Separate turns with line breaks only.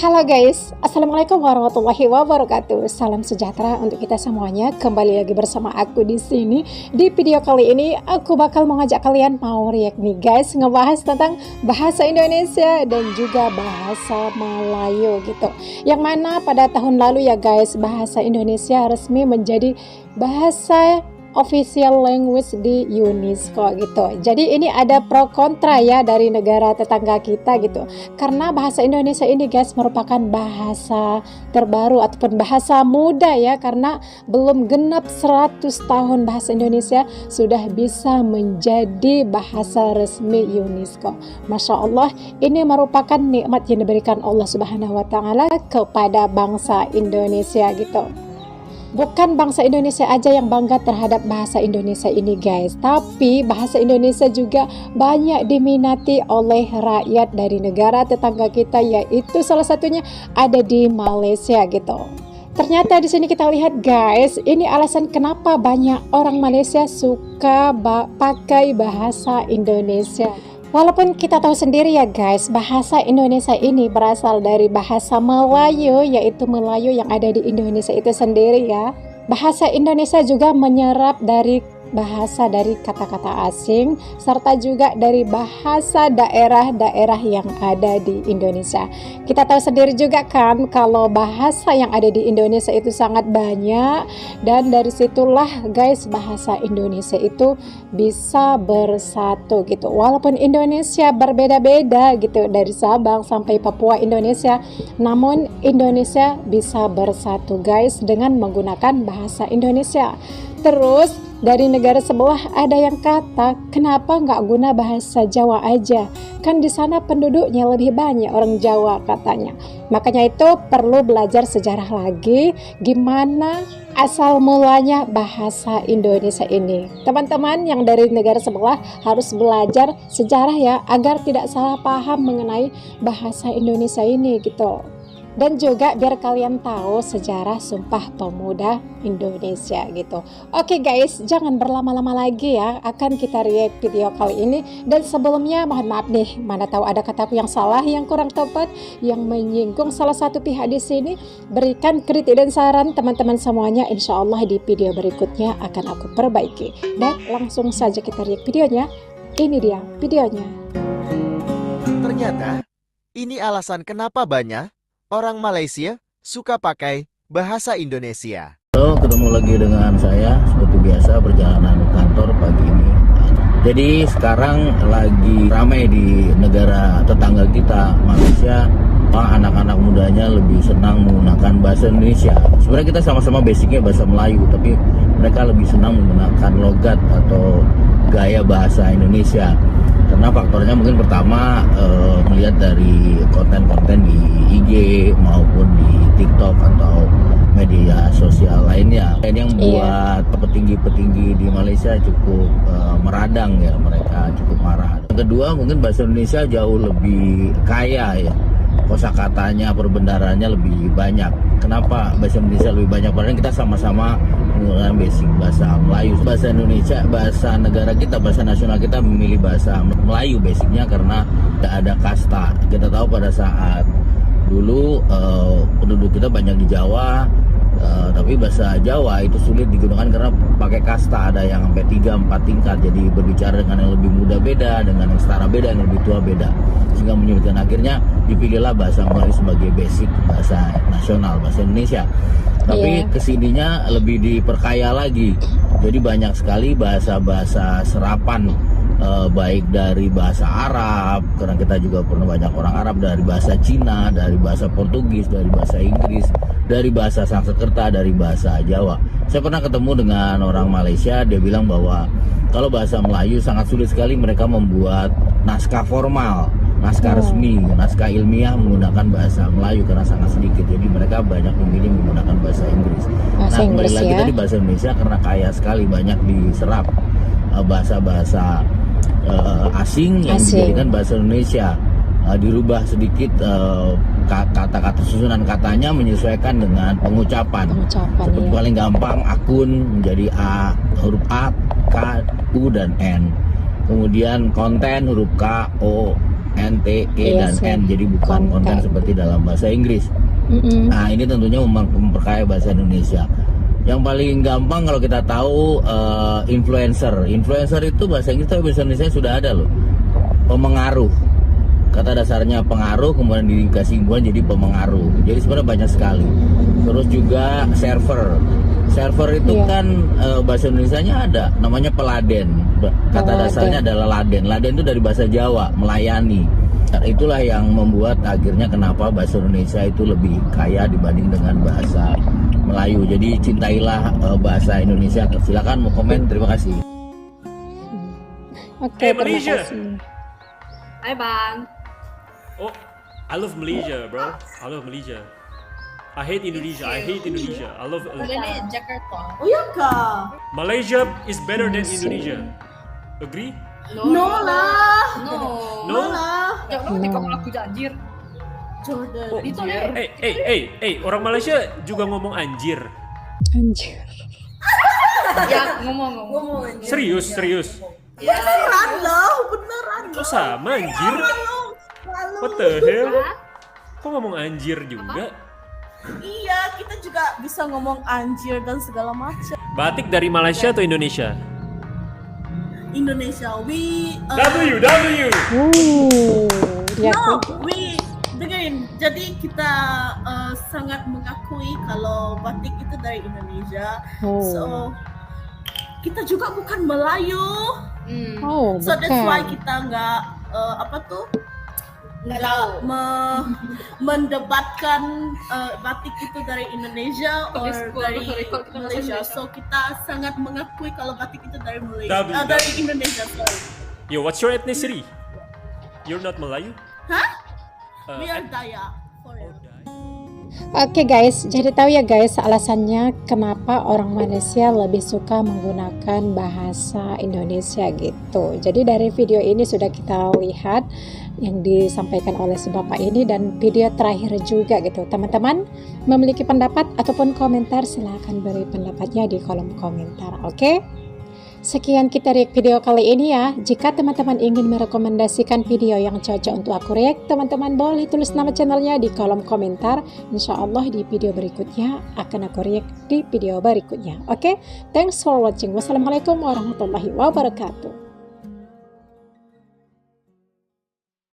Halo guys, Assalamualaikum warahmatullahi wabarakatuh. Salam sejahtera untuk kita semuanya. Kembali lagi bersama aku di sini. Di video kali ini aku bakal mengajak kalian mau react nih guys, ngebahas tentang bahasa Indonesia dan juga bahasa Melayu gitu. Yang mana pada tahun lalu ya guys, bahasa Indonesia resmi menjadi bahasa official language di UNESCO gitu. Jadi ini ada pro kontra ya dari negara tetangga kita gitu. Karena bahasa Indonesia ini guys merupakan bahasa terbaru ataupun bahasa muda ya, karena belum genap 100 tahun bahasa Indonesia sudah bisa menjadi bahasa resmi UNESCO. Masya Allah, ini merupakan nikmat yang diberikan Allah Subhanahu wa taala kepada bangsa Indonesia gitu. Bukan bangsa Indonesia aja yang bangga terhadap bahasa Indonesia ini guys, tapi bahasa Indonesia juga banyak diminati oleh rakyat dari negara tetangga kita, yaitu salah satunya ada di Malaysia gitu. Ternyata di sini kita lihat guys, ini alasan kenapa banyak orang Malaysia suka pakai bahasa Indonesia. Walaupun kita tahu sendiri ya guys, bahasa Indonesia ini berasal dari bahasa Melayu, yaitu Melayu yang ada di Indonesia itu sendiri ya. Bahasa Indonesia juga menyerap dari bahasa dari kata-kata asing, serta juga dari bahasa daerah-daerah yang ada di Indonesia. Kita tahu sendiri juga kan kalau bahasa yang ada di Indonesia itu sangat banyak, dan dari situlah guys bahasa Indonesia itu bisa bersatu gitu. Walaupun Indonesia berbeda-beda gitu, dari Sabang sampai Papua Indonesia, namun Indonesia bisa bersatu guys dengan menggunakan bahasa Indonesia. Terus dari negara sebelah ada yang kata, kenapa nggak guna bahasa Jawa aja? Kan di sana penduduknya lebih banyak orang Jawa katanya. Makanya itu perlu belajar sejarah lagi, gimana asal mulanya bahasa Indonesia ini. Teman-teman yang dari negara sebelah harus belajar sejarah ya, agar tidak salah paham mengenai bahasa Indonesia ini gitu. Dan juga biar kalian tahu sejarah Sumpah Pemuda Indonesia gitu. Oke guys, jangan berlama-lama lagi ya, akan kita react video kali ini. Dan sebelumnya mohon maaf nih, mana tahu ada kataku yang salah, yang kurang tepat, yang menyinggung salah satu pihak di sini. Berikan kritik dan saran teman-teman semuanya, insya Allah di video berikutnya akan aku perbaiki. Dan langsung saja kita react videonya. Ini dia videonya.
Ternyata ini alasan kenapa banyak orang Malaysia suka pakai bahasa Indonesia.
Halo, ketemu lagi dengan saya seperti biasa perjalanan kantor pagi ini. Jadi sekarang lagi ramai di negara tetangga kita, Malaysia. Anak-anak mudanya lebih senang menggunakan bahasa Indonesia. Sebenarnya kita sama-sama basicnya bahasa Melayu, tapi mereka lebih senang menggunakan logat atau gaya bahasa Indonesia. Karena faktornya mungkin pertama melihat dari konten-konten di IG maupun di TikTok atau media sosial lainnya. Ini yang membuat petinggi-petinggi di Malaysia cukup meradang ya, mereka cukup marah. Yang kedua mungkin bahasa Indonesia jauh lebih kaya ya, kosakatanya, perbendaharanya lebih banyak. Kenapa bahasa Indonesia lebih banyak? Padahal kita sama-sama menggunakan basic bahasa Melayu. Bahasa Indonesia, bahasa negara kita, bahasa nasional kita memilih bahasa Melayu basicnya karena tidak ada kasta. Kita tahu pada saat dulu penduduk kita banyak di Jawa, tapi bahasa Jawa itu sulit digunakan karena pakai kasta, ada yang sampai 3-4 tingkat. Jadi berbicara dengan yang lebih muda beda, dengan yang setara beda, yang lebih tua beda, sehingga menyulitkan. Akhirnya dipilihlah bahasa Melayu sebagai basic bahasa nasional, bahasa Indonesia. Tapi kesininya lebih diperkaya lagi, jadi banyak sekali bahasa-bahasa serapan, baik dari bahasa Arab, karena kita juga pernah banyak orang Arab, dari bahasa Cina, dari bahasa Portugis, dari bahasa Inggris, dari bahasa Sanskerta, dari bahasa Jawa. Saya pernah ketemu dengan orang Malaysia, dia bilang bahwa kalau bahasa Melayu sangat sulit sekali mereka membuat naskah formal, naskah resmi, naskah ilmiah menggunakan bahasa Melayu karena sangat sedikit. Jadi mereka banyak memilih menggunakan bahasa Inggris. Nah, kembali lagi tadi bahasa Indonesia karena kaya sekali, banyak diserap bahasa-bahasa asing yang dijadikan bahasa Indonesia. Dirubah sedikit kata-kata, susunan katanya menyesuaikan dengan pengucapan. Seperti paling gampang akun menjadi A, huruf A, K, U dan N. Kemudian konten huruf K, O, NTE dan
Yes,
N, jadi bukan konten seperti dalam bahasa Inggris. Nah, ini tentunya memperkaya bahasa Indonesia. Yang paling gampang kalau kita tahu influencer. Influencer itu bahasa Inggris tapi bahasa Indonesia sudah ada loh. Pemengaruh. Kata dasarnya pengaruh, kemudian dikasih himbuan jadi pemengaruh. Jadi sebenarnya banyak sekali. Terus juga server. Server itu kan bahasa Indonesianya ada, namanya peladen. Kata dasarnya adalah laden. Laden itu dari bahasa Jawa, melayani. Itulah yang membuat akhirnya kenapa bahasa Indonesia itu lebih kaya dibanding dengan bahasa Melayu. Jadi cintailah bahasa Indonesia. Silakan mau komen, terima kasih.
Oke, terima
Malaysia.
kasih.
Hai Bang.
Oh, I love Malaysia, bro. I love Malaysia. I hate Indonesia. I hate Indonesia. I love
Ini Jakarta.
Oh ya kak?
Malaysia is better than Indonesia. Agree?
No lah.
No.
No?
lah.
Jangan nanti kamu aku anjir.
Jordan.
Oh,
Itu nih.
orang Malaysia juga ngomong anjir.
Anjir.
Ya ngomong.
Serius.
Ya.
Beneran loh, beneran.
Kok sama anjir? What the hell? Kok ngomong anjir juga?
Iya, kita juga bisa ngomong anjir dan segala macam.
Batik dari Malaysia atau Indonesia?
Indonesia, we
Dia
no, we dengerin. Jadi kita sangat mengakui kalau batik itu dari Indonesia. So kita juga bukan Melayu. So that's why kita nggak nggak mendebatkan batik itu dari Indonesia atau dari Malaysia. So kita sangat mengakui kalau batik itu dari Malaysia, dari Indonesia. Sorry.
Yo, what's your ethnicity? You're not Melayu?
Hah? We are Dayak.
Oke guys, jadi tahu ya guys alasannya kenapa orang Malaysia lebih suka menggunakan bahasa Indonesia gitu. Jadi dari video ini sudah kita lihat yang disampaikan oleh si bapak ini dan video terakhir juga gitu. Teman-teman memiliki pendapat ataupun komentar silahkan beri pendapatnya di kolom komentar, oke? Sekian kita react video kali ini ya. Jika teman-teman ingin merekomendasikan video yang cocok untuk aku react, teman-teman boleh tulis nama channelnya di kolom komentar. Insya Allah di video berikutnya akan aku react di video berikutnya. Oke, thanks for watching. Wassalamualaikum warahmatullahi wabarakatuh.